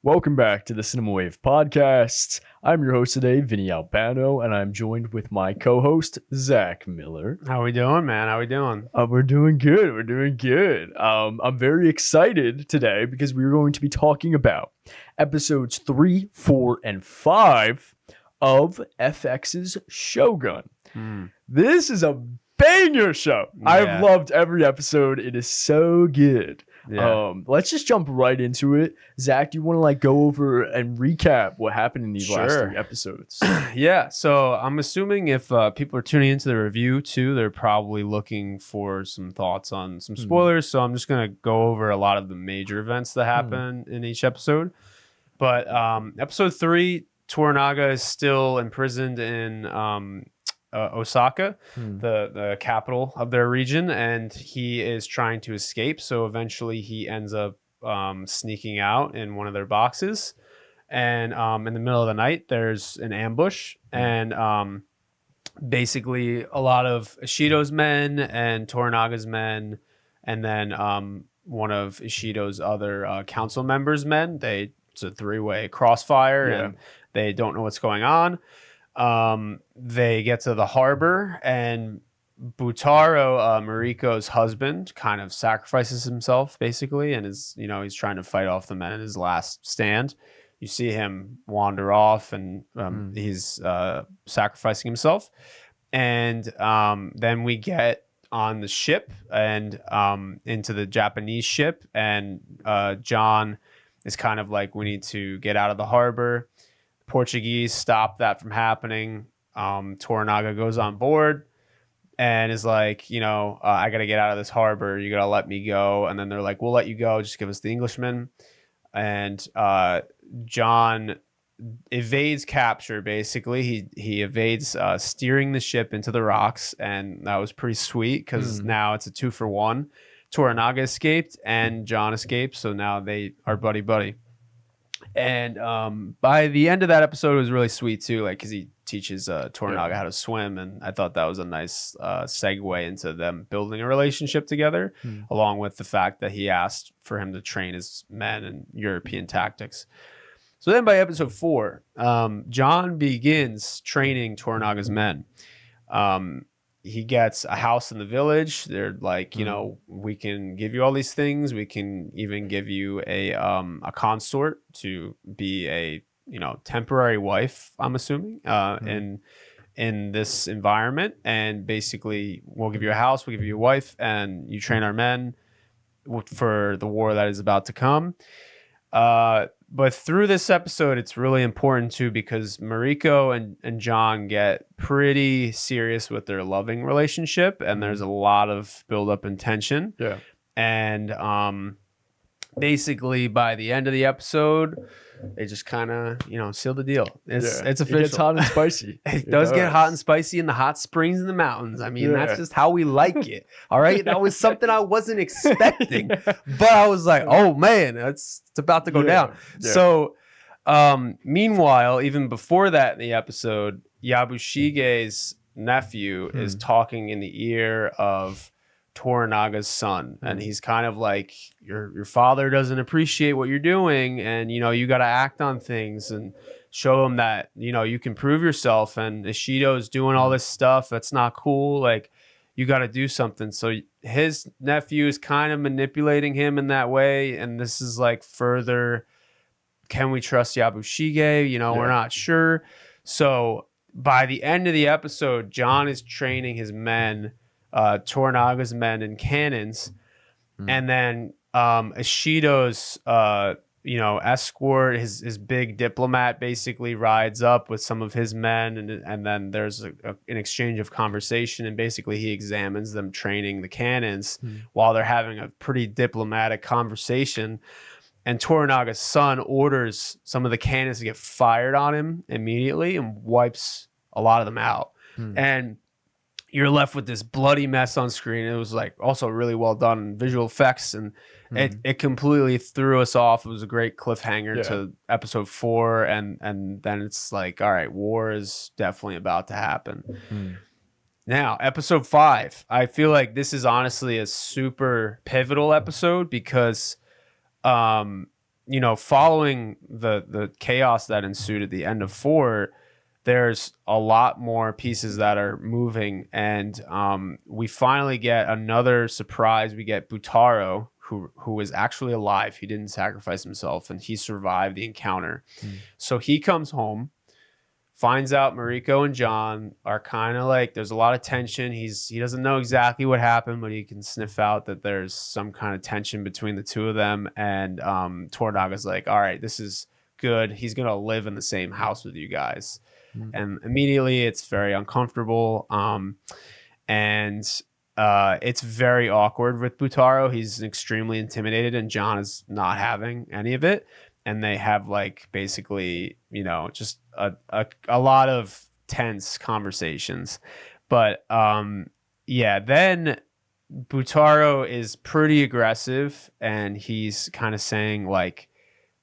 Welcome back to the Cinema Wave podcast. I'm your host today, Vinny Albano, and I'm joined with my co-host, Zach Miller. How we doing, man? How we doing? We're doing good. We're doing good. I'm very excited today because we're going to be talking about episodes 3, 4, and 5 of FX's Shogun. This is a banger show. Yeah. I've loved every episode. It is so good. Yeah. Let's just jump right into it. Zach, do you want to go over and recap what happened in these last 3 episodes? Yeah, so I'm assuming if people are tuning into the review too, they're probably looking for some thoughts on some spoilers. So I'm just gonna go over a lot of the major events that happen in each episode. But episode 3, Toranaga is still imprisoned in Osaka, the capital of their region, and he is trying to escape. So eventually he ends up sneaking out in one of their boxes, and in the middle of the night there's an ambush, and basically a lot of Ishido's men and Toranaga's men, and then one of Ishido's other council members' men. It's a 3-way crossfire, and they don't know what's going on. They get to the harbor, and Butaro, Mariko's husband, kind of sacrifices himself basically, and he's trying to fight off the men in his last stand. You see him wander off, and he's sacrificing himself. And then we get on the ship and into the Japanese ship, and John is kind of like, we need to get out of the harbor. Portuguese stop that from happening. Toranaga goes on board and is like, I got to get out of this harbor. You got to let me go. And then they're like, we'll let you go. Just give us the Englishman. And John evades capture, basically. He evades steering the ship into the rocks. And that was pretty sweet because now it's a 2-for-1. Toranaga escaped and John escaped. So now they are buddy-buddy. And by the end of that episode, it was really sweet too, because he teaches Toranaga how to swim, and I thought that was a nice segue into them building a relationship together, along with the fact that he asked for him to train his men in European tactics. So then by episode 4, John begins training Toranaga's men. He gets a house in the village. They're like, we can give you all these things. We can even give you a consort to be a temporary wife, I'm assuming, in this environment. And basically, we'll give you a house, we'll give you a wife, and you train our men for the war that is about to come. But through this episode, it's really important too, because Mariko and John get pretty serious with their loving relationship, and there's a lot of buildup and tension. Yeah. And basically by the end of the episode, they just kind of seal the deal. It's official. It gets hot and spicy. It does get hot and spicy in the hot springs in the mountains. I mean, that's just how we like it. All right. That was something I wasn't expecting, but I was like, oh man, it's about to go down. Yeah. So meanwhile, even before that in the episode, Yabushige's nephew is talking in the ear of Toranaga's son, and he's kind of like, your father doesn't appreciate what you're doing, and you got to act on things and show him that you can prove yourself, and Ishido's doing all this stuff that's not cool, like you got to do something. So his nephew is kind of manipulating him in that way, and this is like further, can we trust Yabushige? We're not sure. So by the end of the episode, John is training his men, Toranaga's men, in cannons, and then Ishido's escort, his big diplomat, basically rides up with some of his men, and then there's an exchange of conversation, and basically he examines them training the cannons while they're having a pretty diplomatic conversation. And Toranaga's son orders some of the cannons to get fired on him immediately and wipes a lot of them out. And you're left with this bloody mess on screen. It was like also really well done visual effects, and it completely threw us off. It was a great cliffhanger to episode 4, and then it's like, all right, war is definitely about to happen. Now, episode 5, I feel like this is honestly a super pivotal episode because you know, following the chaos that ensued at the end of 4, there's a lot more pieces that are moving, and we finally get another surprise. We get Butaro, who is actually alive. He didn't sacrifice himself, and he survived the encounter. So he comes home, finds out Mariko and John are kind of like, there's a lot of tension. He doesn't know exactly what happened, but he can sniff out that there's some kind of tension between the two of them. And Toranaga's like, all right, this is good. He's gonna live in the same house with you guys. And immediately it's very uncomfortable. And it's very awkward with Butaro. He's extremely intimidated, and John is not having any of it. And they have like basically, you know, just a lot of tense conversations. But yeah, then Butaro is pretty aggressive, and he's kind of saying like,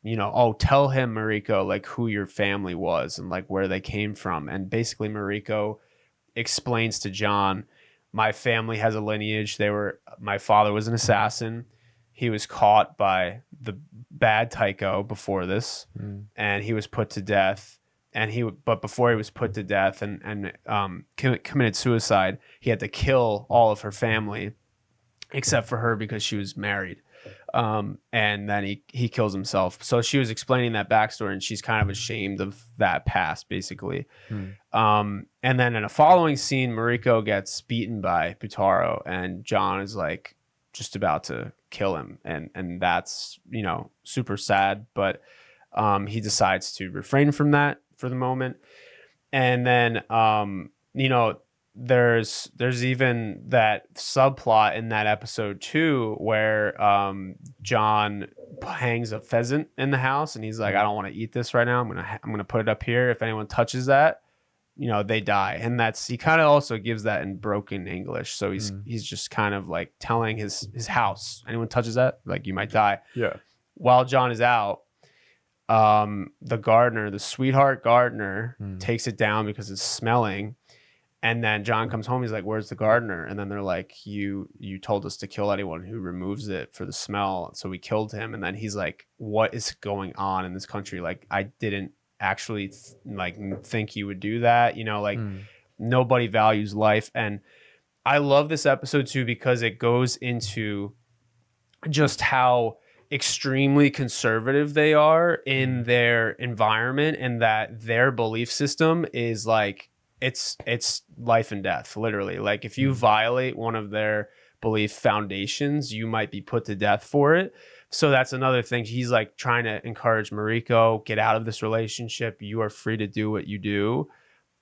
you know, oh, tell him, Mariko, like who your family was and like where they came from. And basically Mariko explains to John, my family has a lineage. My father was an assassin. He was caught by the bad Taiko before this, and he was put to death. But before he was put to death and committed suicide, he had to kill all of her family, except for her because she was married. And then he kills himself. So she was explaining that backstory, and she's kind of ashamed of that past, basically. And then in a following scene, Mariko gets beaten by Butaro, and John is like just about to kill him, and that's, you know, super sad, but he decides to refrain from that for the moment. And then you know, there's even that subplot in that episode too, where John hangs a pheasant in the house, and he's like, I don't want to eat this right now. I'm gonna put it up here. If anyone touches that, you know, they die. And that's, he kind of also gives that in broken English. So he's just kind of like telling his house, anyone touches that, like, you might die. Yeah. While John is out, the gardener, the sweetheart gardener, takes it down because it's smelling. And then John comes home. He's like, where's the gardener? And then they're like, you told us to kill anyone who removes it for the smell. So we killed him. And then he's like, what is going on in this country? Like, I didn't actually think you would do that. You know, like nobody values life. And I love this episode too, because it goes into just how extremely conservative they are in their environment, and that their belief system is like, it's life and death, literally. Like, if you violate one of their belief foundations, you might be put to death for it. So that's another thing. He's like trying to encourage Mariko, get out of this relationship. You are free to do what you do.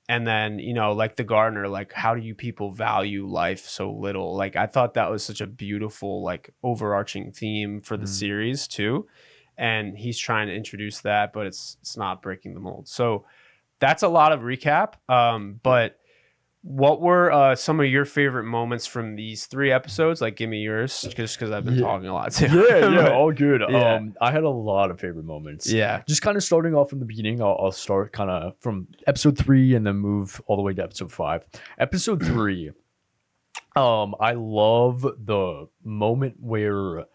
And then, you know, like the gardener, like, how do you people value life so little? Like, I thought that was such a beautiful, like, overarching theme for the series too. And he's trying to introduce that, but it's not breaking the mold. So that's a lot of recap. But what were some of your favorite moments from these 3 episodes? Like, give me yours, just because I've been talking a lot too. Yeah, all good. Yeah. I had a lot of favorite moments. Yeah. Just kind of starting off from the beginning, I'll start kind of from episode 3 and then move all the way to episode 5. Episode 3, I love the moment where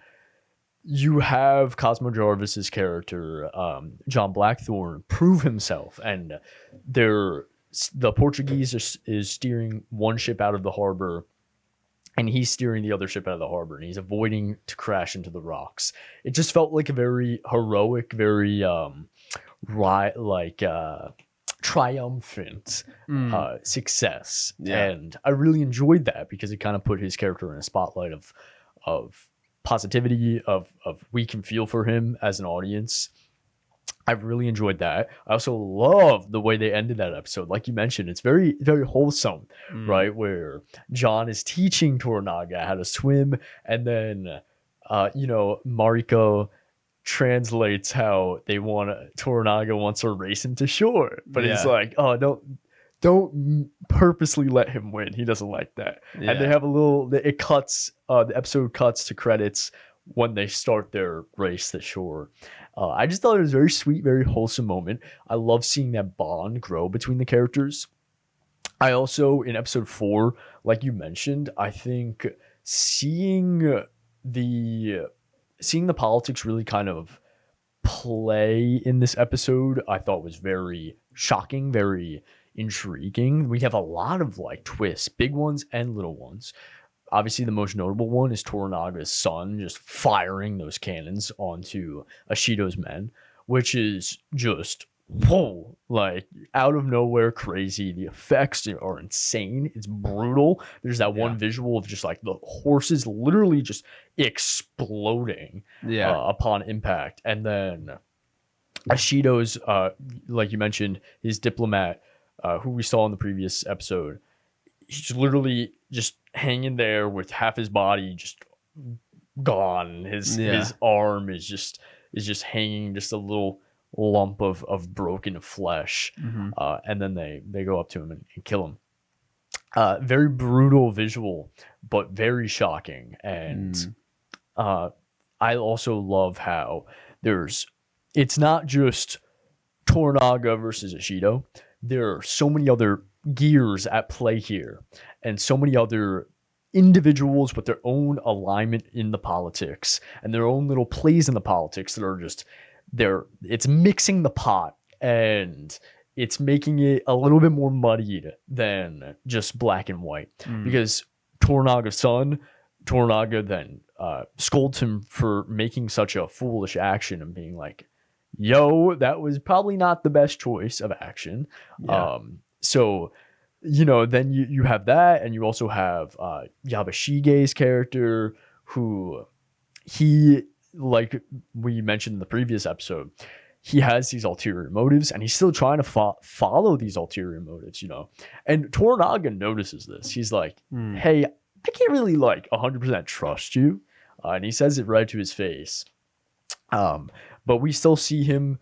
you have Cosmo Jarvis's character, John Blackthorne, prove himself, and the Portuguese is steering one ship out of the harbor, and he's steering the other ship out of the harbor, and he's avoiding to crash into the rocks. It just felt like a very heroic, very triumphant success. Yeah. And I really enjoyed that because it kind of put his character in a spotlight of positivity, of we can feel for him as an audience. I've really enjoyed that. I also love the way they ended that episode. Like you mentioned, it's very, very wholesome, right? Where John is teaching Toranaga how to swim, and then, Mariko translates how Toranaga wants to race him to shore. But it's like, oh, don't purposely let him win. He doesn't like that. Yeah. And they have the episode cuts to credits when they start their race to shore. I just thought it was a very sweet, very wholesome moment. I love seeing that bond grow between the characters. I also, in episode 4, like you mentioned, I think seeing the politics really kind of play in this episode I thought was very shocking, very intriguing. We have a lot of like twists, big ones and little ones. Obviously, the most notable one is Toranaga's son just firing those cannons onto Ashido's men, which is just whoa, like out of nowhere crazy. The effects are insane. It's brutal. There's that one visual of just like the horses literally just exploding upon impact. And then Ashido's, like you mentioned, his diplomat, who we saw in the previous episode, he's literally just hanging there with half his body just gone. His arm is just hanging, just a little lump of broken flesh. And then they go up to him and kill him. Very brutal visual, but very shocking. And I also love how it's not just Toranaga versus Ishido. There are so many other gears at play here, and so many other individuals with their own alignment in the politics and their own little plays in the politics that are just it's mixing the pot, and it's making it a little bit more muddied than just black and white. Because Toranaga's son, Toranaga then scolds him for making such a foolish action and being like, yo, that was probably not the best choice of action. So, then you have that, and you also have Yabashige's character, who like we mentioned in the previous episode, he has these ulterior motives, and he's still trying to follow these ulterior motives, And Toranaga notices this. He's like, hey, I can't really 100% trust you. And he says it right to his face. But we still see him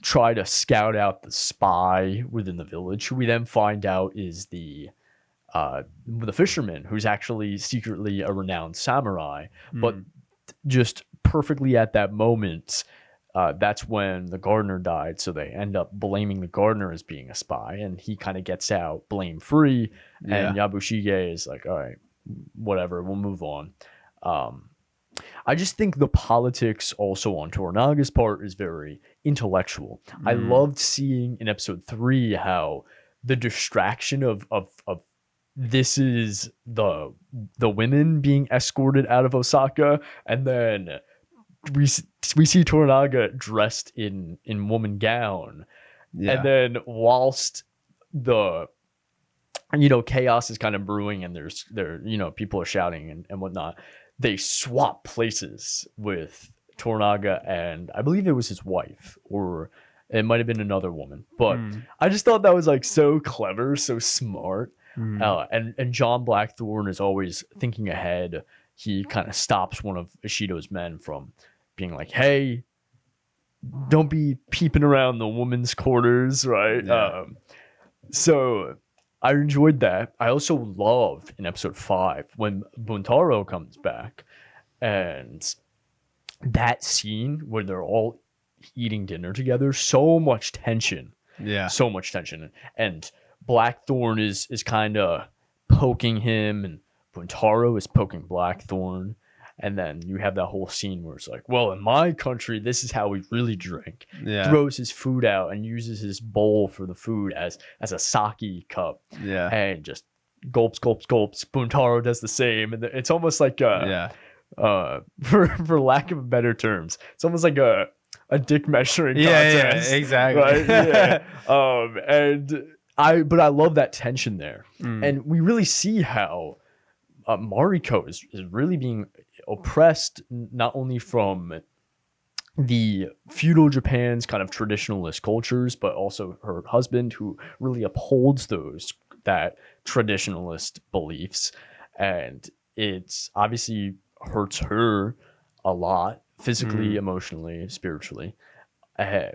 try to scout out the spy within the village, who we then find out is the fisherman, who's actually secretly a renowned samurai. But just perfectly at that moment, that's when the gardener died, so they end up blaming the gardener as being a spy, and he kind of gets out blame free. And Yabushige is like, all right, whatever, we'll move on. I just think the politics also on Toranaga's part is very intellectual. I loved seeing in episode 3 how the distraction of this is the women being escorted out of Osaka, and then we see Toranaga dressed in woman gown, and then whilst the chaos is kind of brewing, and people are shouting and whatnot, they swap places with Toranaga and I believe it was his wife, or it might have been another woman. But I just thought that was so clever, so smart. And John Blackthorne is always thinking ahead. He kind of stops one of Ishido's men from being like, hey, don't be peeping around the women's quarters, right? So I enjoyed that. I also love in episode 5 when Buntaro comes back, and that scene where they're all eating dinner together, so much tension. So much tension. And Blackthorne is kind of poking him, and Buntaro is poking Blackthorne. And then you have that whole scene where it's like, well, in my country, this is how we really drink. Throws his food out and uses his bowl for the food as a sake cup. And just gulps, gulps, gulps. Buntaro does the same. And it's almost like, for lack of better terms, it's almost like a dick measuring contest. Exactly. Right? But I love that tension there. And we really see how Mariko is really being oppressed, not only from the feudal Japan's kind of traditionalist cultures, but also her husband, who really upholds that traditionalist beliefs. And it's obviously hurts her a lot, physically, emotionally, spiritually.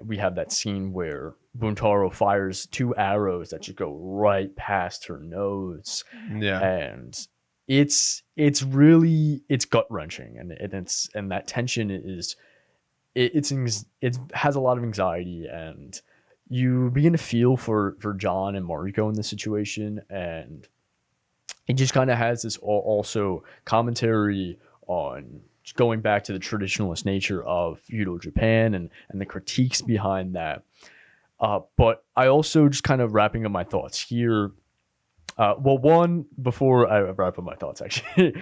We have that scene where Buntaro fires 2 arrows that just go right past her nose. And it's gut wrenching, and that tension it has a lot of anxiety, and you begin to feel for John and Mariko in this situation, and it just kind of has this also commentary on going back to the traditionalist nature of feudal Japan and the critiques behind that. But I also just kind of wrapping up my thoughts here. Well, one, before I wrap up my thoughts, actually,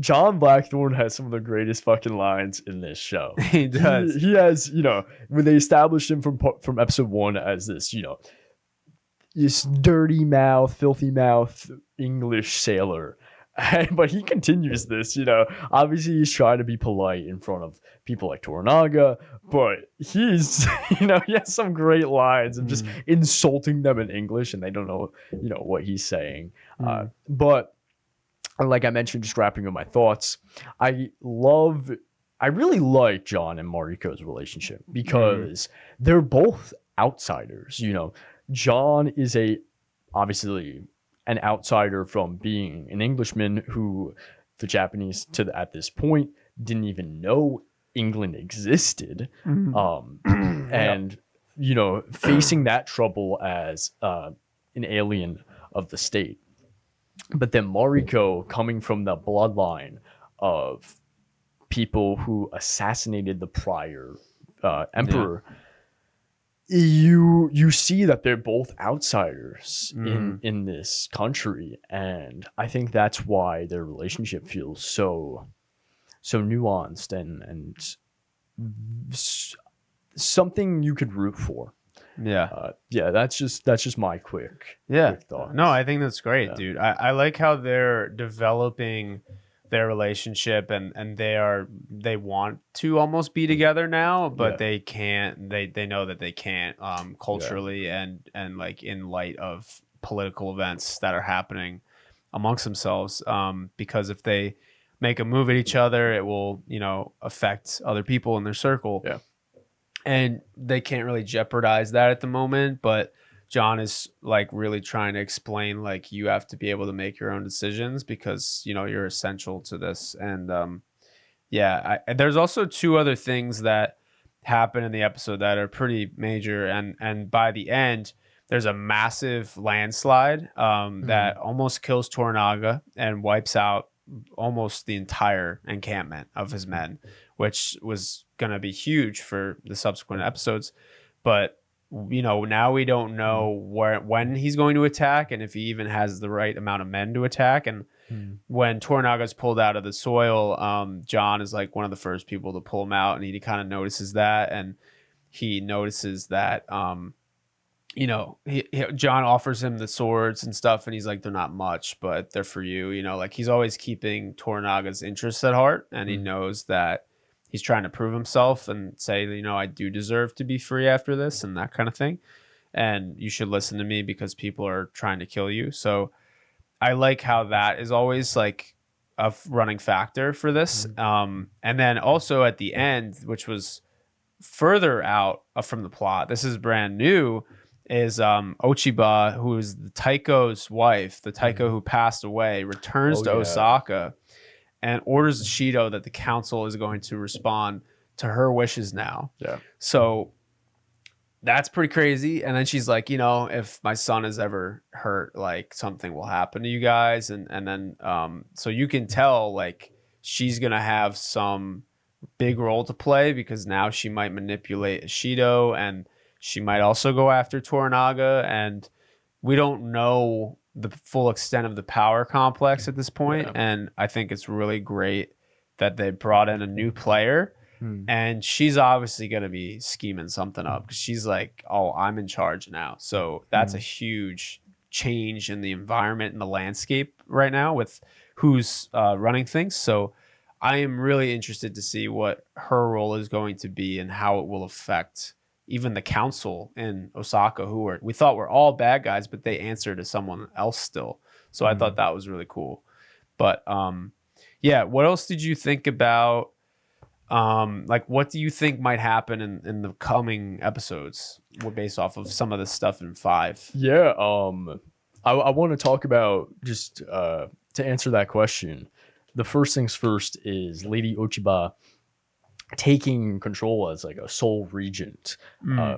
John Blackthorne has some of the greatest fucking lines in this show. He does. He has, when they established him from episode 1 as this, this dirty mouth, filthy mouth English sailor. But he continues this, obviously he's trying to be polite in front of people like Toranaga, but he's, he has some great lines of just insulting them in English and they don't know, what he's saying. But like I mentioned, just wrapping up my thoughts, I really like John and Mariko's relationship because they're both outsiders, John is obviously an outsider from being an Englishman who the Japanese at this point didn't even know England existed. And, facing that trouble as an alien of the state. But then Mariko coming from the bloodline of people who assassinated the prior emperor. Yeah. You see that they're both outsiders in this country, and I think that's why their relationship feels so nuanced and something you could root for. That's just my quick thoughts. No, I think that's great, dude. I like how they're developing their relationship and they want to almost be together now, but they can't. They know that they can't culturally and like in light of political events that are happening amongst themselves, because if they make a move at each other, it will affect other people in their circle, and they can't really jeopardize that at the moment. But John is like really trying to explain, like, you have to be able to make your own decisions because, you're essential to this. And there's also two other things that happen in the episode that are pretty major. And by the end, there's a massive landslide that almost kills Toranaga and wipes out almost the entire encampment of his men, which was going to be huge for the subsequent episodes. But now we don't know when he's going to attack and if he even has the right amount of men to attack. And when Toranaga's pulled out of the soil, John is like one of the first people to pull him out, and he kind of notices that, and he notices that John offers him the swords and stuff, and he's like, they're not much, but they're for you. Like, he's always keeping Toranaga's interests at heart, and he knows that he's trying to prove himself and say, I do deserve to be free after this and that kind of thing. And you should listen to me because people are trying to kill you. So I like how that is always like a running factor for this. And then also at the end, which was further out from the plot, this is brand new, is Ochiba, who is the Taiko's wife, the Taiko who passed away, returns to Osaka and orders Shido that the council is going to respond to her wishes now. So that's pretty crazy. And then she's like, if my son is ever hurt, like, something will happen to you guys. And then so you can tell, like, she's going to have some big role to play because now she might manipulate Shido, and she might also go after Toranaga. And we don't know the full extent of the power complex at this point. And I think it's really great that they brought in a new player, and she's obviously going to be scheming something up because she's like, oh, I'm in charge now. So that's a huge change in the environment and the landscape right now with who's running things. So I am really interested to see what her role is going to be and how it will affect even the council in Osaka, who we thought were all bad guys, but they answer to someone else still. So I thought that was really cool. But what else did you think about? Like, what do you think might happen in the coming episodes based off of some of the stuff in 5? I want to talk about just to answer that question. The first things first is Lady Ochiba taking control as like a sole regent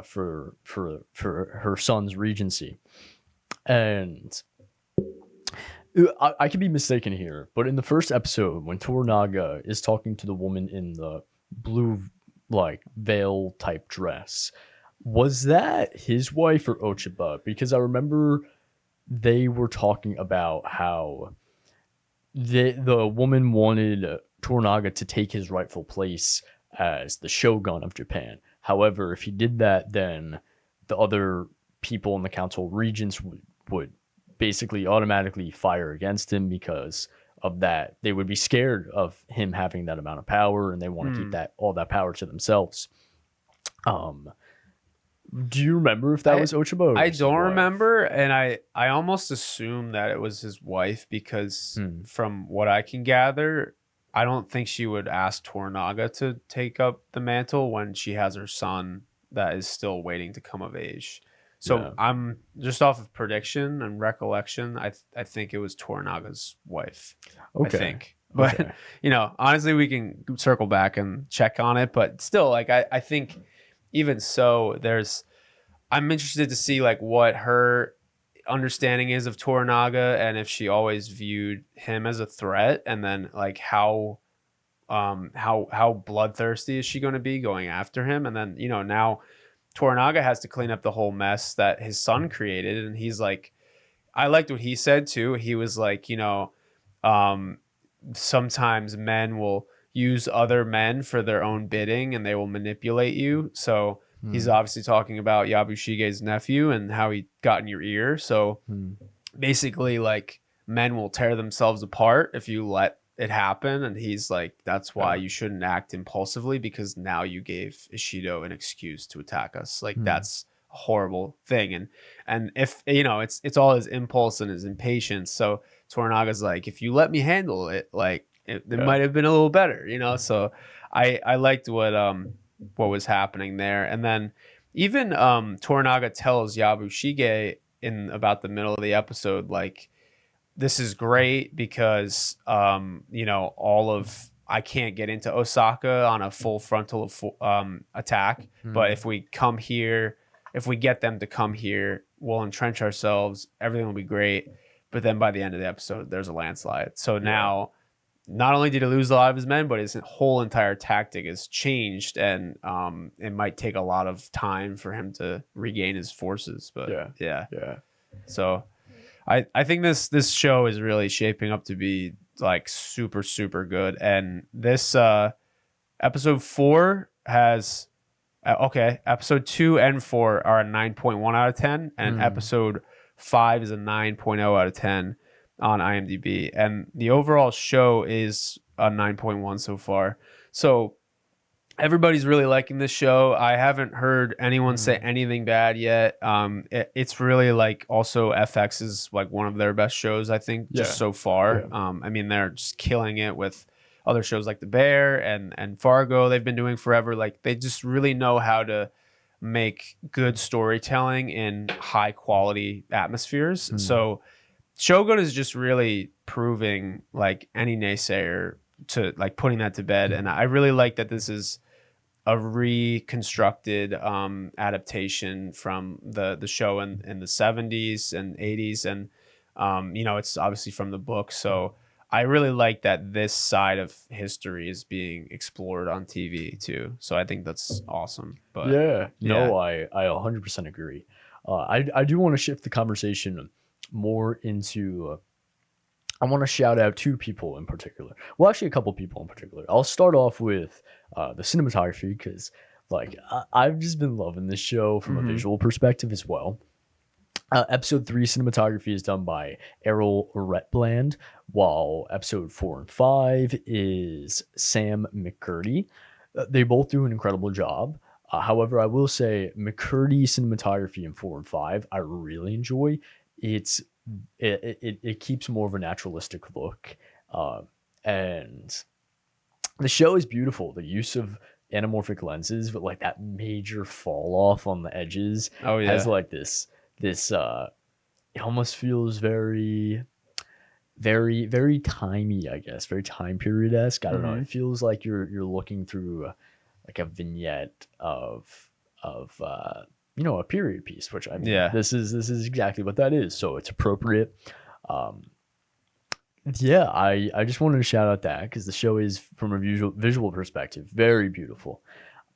for her son's regency. And I could be mistaken here, but in the first episode, when Toranaga is talking to the woman in the blue, like veil type dress, was that his wife or Ochiba? Because I remember they were talking about how the woman wanted Toranaga to take his rightful place as the Shogun of Japan. However, if he did that, then the other people in the council regents would basically automatically fire against him because of that. They would be scared of him having that amount of power, and they want to keep that all that power to themselves. Um, do you remember if that was Ochiba or I his don't wife? remember, and I almost assume that it was his wife because from what I can gather, I don't think she would ask Toranaga to take up the mantle when she has her son that is still waiting to come of age. So Yeah. I'm just off of prediction and recollection. I think it was Toranaga's wife. I Okay. think, but Okay. you know, honestly, we can circle back and check on it. But still, like I think even so, I'm interested to see like what her understanding is of Toranaga and if she always viewed him as a threat, and then like how bloodthirsty is she going to be going after him, and then now Toranaga has to clean up the whole mess that his son created, and he's like, I liked what he said too. He was like, um, sometimes men will use other men for their own bidding and they will manipulate you. So he's obviously talking about Yabushige's nephew and how he got in your ear. So basically, like, men will tear themselves apart if you let it happen. And he's like, that's why you shouldn't act impulsively, because now you gave Ishido an excuse to attack us. Like, that's a horrible thing. And if it's all his impulse and his impatience. So Toranaga's like, if you let me handle it, like it might have been a little better, So I liked what was happening there. And then even Toranaga tells Yabushige in about the middle of the episode, like, this is great because all of I can't get into Osaka on a full frontal attack, but if we come here, if we get them to come here, we'll entrench ourselves, everything will be great. But then by the end of the episode, there's a landslide. So now, not only did he lose a lot of his men, but his whole entire tactic has changed, and it might take a lot of time for him to regain his forces. But yeah. So I think this show is really shaping up to be like super, super good. And this episode 4 has episode 2 and 4 are a 9.1 out of 10, and episode 5 is a 9.0 out of 10 on IMDb, and the overall show is a 9.1 so far. So everybody's really liking this show. I haven't heard anyone say anything bad yet. It's really like also FX is like one of their best shows, I think, just so far. I mean, they're just killing it with other shows like The Bear and Fargo. They've been doing forever. Like, they just really know how to make good storytelling in high quality atmospheres. So Shogun is just really proving like any naysayer to like putting that to bed. And I really like that this is a reconstructed adaptation from the show in the 70s and 80s, and it's obviously from the book. So I really like that this side of history is being explored on TV too. So I think that's awesome. But I 100% agree. I do want to shift the conversation more into I want to shout out two people in particular. Well, actually, a couple people in particular. I'll start off with the cinematography, because like I've just been loving this show from a visual perspective as well. Episode 3 cinematography is done by Errol Retbland, while episode 4 and 5 is Sam McCurdy. They both do an incredible job. However, I will say McCurdy's cinematography in 4 and 5 I really enjoy. It keeps more of a naturalistic look, and the show is beautiful. The use of anamorphic lenses, but like that major fall off on the edges has like this it almost feels very very timey, I guess, very time period-esque. I don't know, it feels like you're looking through like a vignette of a period piece, which I mean, this is exactly what that is, so it's appropriate. Yeah, I just wanted to shout out that because the show is, from a visual perspective, very beautiful.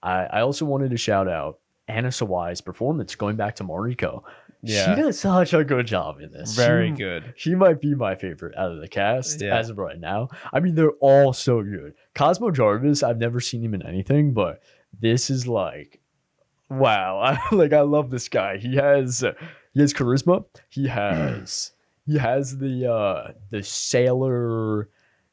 I also wanted to shout out Anna Sawai's performance, going back to Mariko. She Yeah, does such a good job in this. very good. She might be my favorite out of the cast Yeah. as of right now. I mean, they're all so good. Cosmo Jarvis, I've never seen him in anything, but this is like, wow. I love this guy. He has charisma. He has the sailor,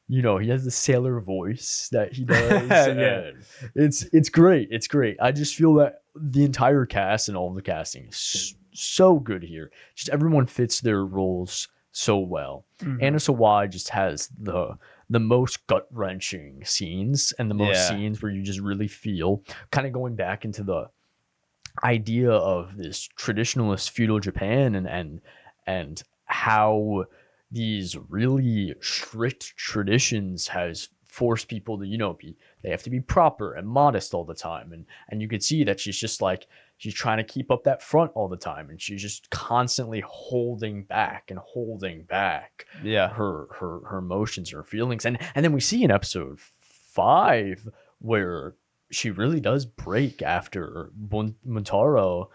he has the sailor voice that he does. Yeah. And it's great. It's great. I just feel that the entire cast and all of the casting is so good here. Just everyone fits their roles so well. Mhm. Anna Sawai just has the most gut wrenching scenes, and the most Yeah. scenes where you just really feel, kind of going back into the idea of this traditionalist feudal Japan, and how these really strict traditions has forced people to, they have to be proper and modest all the time. And you could see that she's just like, she's trying to keep up that front all the time, and she's just constantly holding back and holding back Yeah. her emotions, her feelings. And then we see in episode 5 where she really does break after Montaro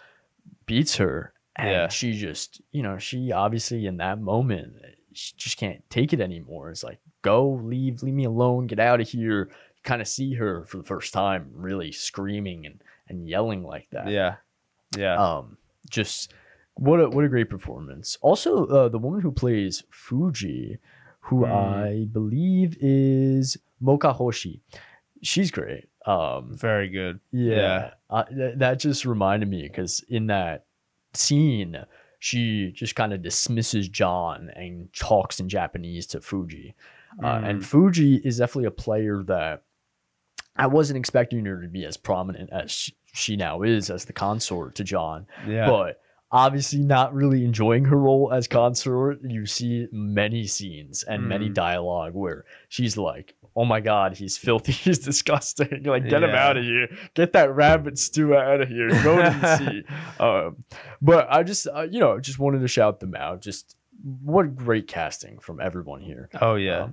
beats her, and Yeah. she just, she obviously in that moment, she just can't take it anymore. It's like, go, leave me alone, get out of here. You kind of see her for the first time really screaming and yelling like that. Yeah. Yeah. Just what a great performance. Also, the woman who plays Fuji, who I believe is Moka Hoshi, she's great. Very good. Yeah, that just reminded me, because in that scene, she just kind of dismisses John and talks in Japanese to Fuji. And Fuji is definitely a player that I wasn't expecting her to be as prominent as she now is as the consort to John. Yeah. But obviously not really enjoying her role as consort. You see many scenes and many dialogue where she's like, oh my God, he's filthy, he's disgusting. Like, get him out of here. Get that rabbit stew out of here. Go to the sea. But I just, just wanted to shout them out. Just what great casting from everyone here. Oh yeah.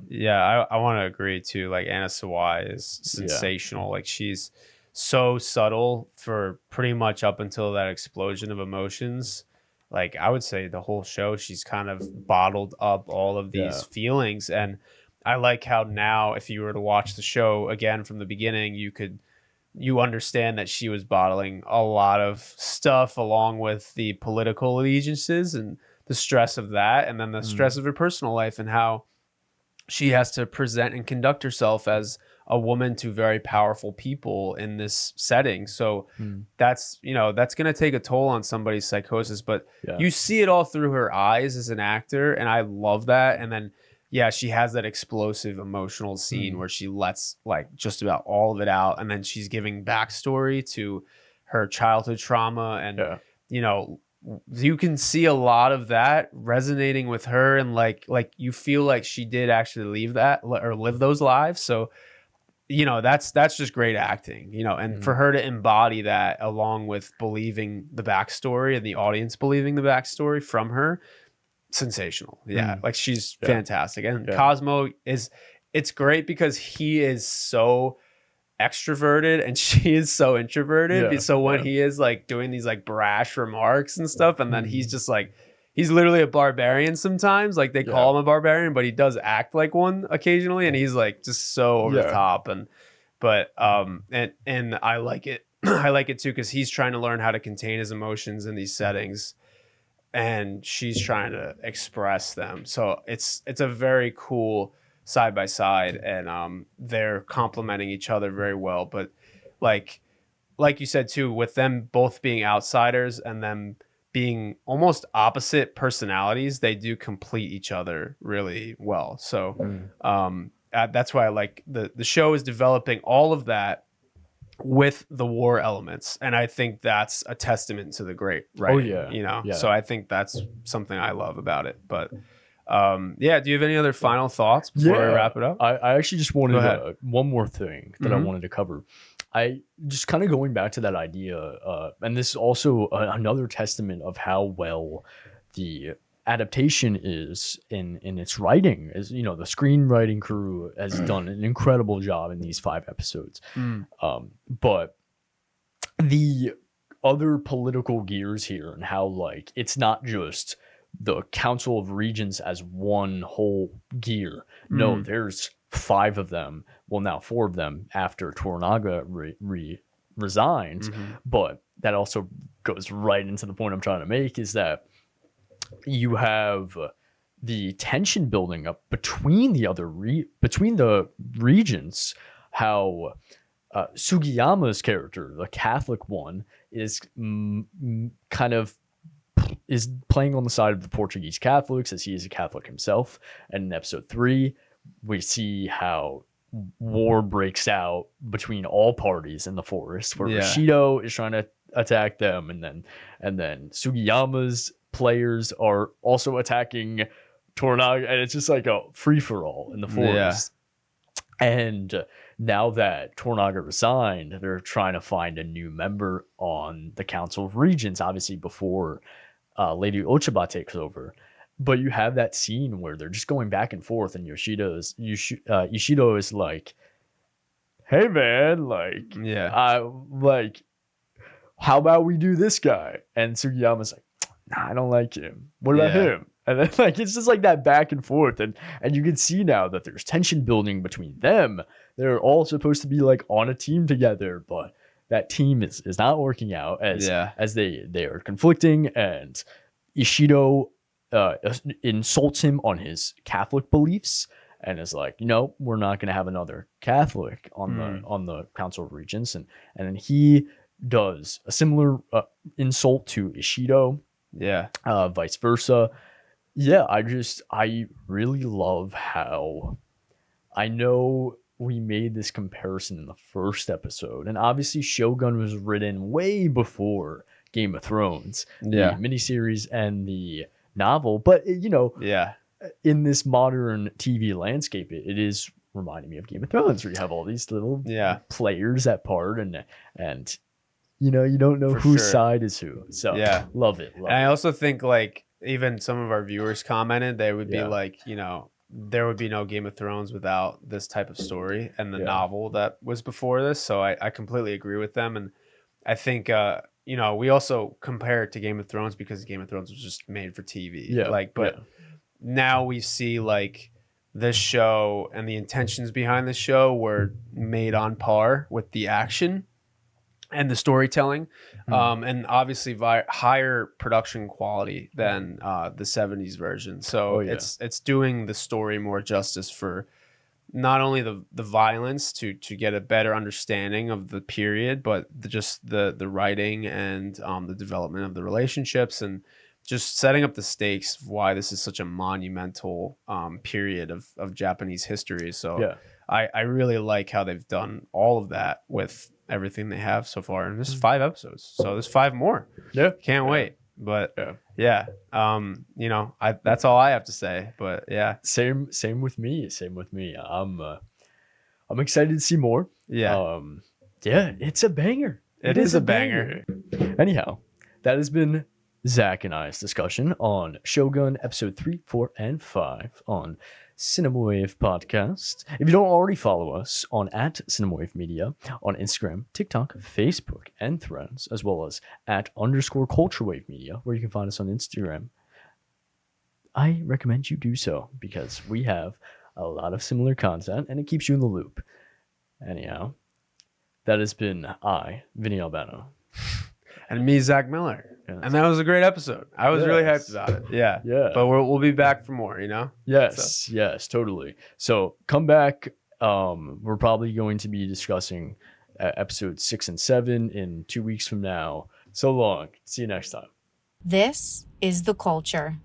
I want to agree too. Like, Anna Sawai is sensational. Like, she's so subtle for pretty much up until that explosion of emotions. Like, I would say the whole show, she's kind of bottled up all of these feelings. And I like how now, if you were to watch the show again from the beginning, you understand that she was bottling a lot of stuff, along with the political allegiances and the stress of that, and then the stress of her personal life, and how she has to present and conduct herself as a woman to very powerful people in this setting. So that's going to take a toll on somebody's psychosis, but you see it all through her eyes as an actor, and I love that. And then she has that explosive emotional scene where she lets like just about all of it out, and then she's giving backstory to her childhood trauma, and you can see a lot of that resonating with her, and like you feel like she did actually leave that or live those lives. So that's just great acting, and for her to embody that, along with believing the backstory and the audience believing the backstory from her, sensational. Like, she's fantastic. And Cosmo it's great because he is so extroverted and she is so introverted. So when he is like doing these like brash remarks and stuff, and then he's just like, he's literally a barbarian sometimes. Like, they call him a barbarian, but he does act like one occasionally, and he's like just so over the top. And I like it. I like it too, because he's trying to learn how to contain his emotions in these settings, and she's trying to express them. So it's a very cool side by side, and they're complementing each other very well. But like you said too, with them both being outsiders and them being almost opposite personalities, they do complete each other really well. So that's why I like the show is developing all of that with the war elements, and I think that's a testament to the great writing. So I think that's something I love about it. But do you have any other final thoughts before I wrap it up? I actually just wanted one more thing that I wanted to cover. I just kind of going back to that idea, and this is also another testament of how well the adaptation is in its writing. Is, you know, the screenwriting crew has done an incredible job in these 5 episodes. But the other political gears here, and how like it's not just the Council of Regents as one whole gear. No, there's 5 of them. Well, now 4 of them after Toranaga resigned. But that also goes right into the point I'm trying to make, is that you have the tension building up between between the regents. How Sugiyama's character, the Catholic one, is kind of is playing on the side of the Portuguese Catholics, as he is a Catholic himself. And in episode 3, we see how war breaks out between all parties in the forest, where Bushido is trying to attack them, and then Sugiyama's players are also attacking Toranaga, and it's just like a free-for-all in the forest. And now that Toranaga resigned, they're trying to find a new member on the Council of Regents, obviously before Lady Ochiba takes over. But you have that scene where they're just going back and forth, and Ishido is like, "Hey man, like, how about we do this guy?" And Sugiyama's like, "Nah, I don't like him. What about him?" And then like it's just like that back and forth, and you can see now that there's tension building between them. They're all supposed to be like on a team together, but that team is not working out as they are conflicting, and Ishido insults him on his Catholic beliefs and is like, "No, we're not going to have another Catholic on the Council of Regents," and then he does a similar insult to Ishido. Vice versa. I really love how, I know we made this comparison in the first episode, and obviously Shogun was written way before Game of Thrones, the miniseries and the novel, but you know, in this modern TV landscape, it is reminding me of Game of Thrones, where you have all these little players at part, and you know, you don't know whose side is who. So love it. And I also think like even some of our viewers commented, they would be like, you know, there would be no Game of Thrones without this type of story and the novel that was before this. So I completely agree with them. And I think, you know, we also compare it to Game of Thrones because Game of Thrones was just made for TV. But now we see like this show and the intentions behind the show were made on par with the action and the storytelling, and obviously higher production quality than the 70s version. So it's doing the story more justice for not only the violence to get a better understanding of the period, but just the writing and the development of the relationships, and just setting up the stakes of why this is such a monumental period of Japanese history. So I really like how they've done all of that with everything they have so far, and this is 5 episodes, so there's 5 more. Can't wait. But you know, that's all I have to say. But same with me. I'm excited to see more. It's a banger. It is a banger. Anyhow, that has been Zach and I's discussion on Shogun episode 3, 4, and 5 on Cinema Wave Podcast. If you don't already follow us on @CinemaWave Media on Instagram, TikTok, Facebook, and Threads, as well as @_CultureWave Media, where you can find us on Instagram, I recommend you do so, because we have a lot of similar content and it keeps you in the loop. Anyhow, that has been Vinny Albano. And me, Zach Miller. And that was a great episode. I was really hyped about it. But we'll be back for more, you know? Yes, totally. So come back. We're probably going to be discussing episodes 6 and 7 in 2 weeks from now. So long. See you next time. This is The Culture.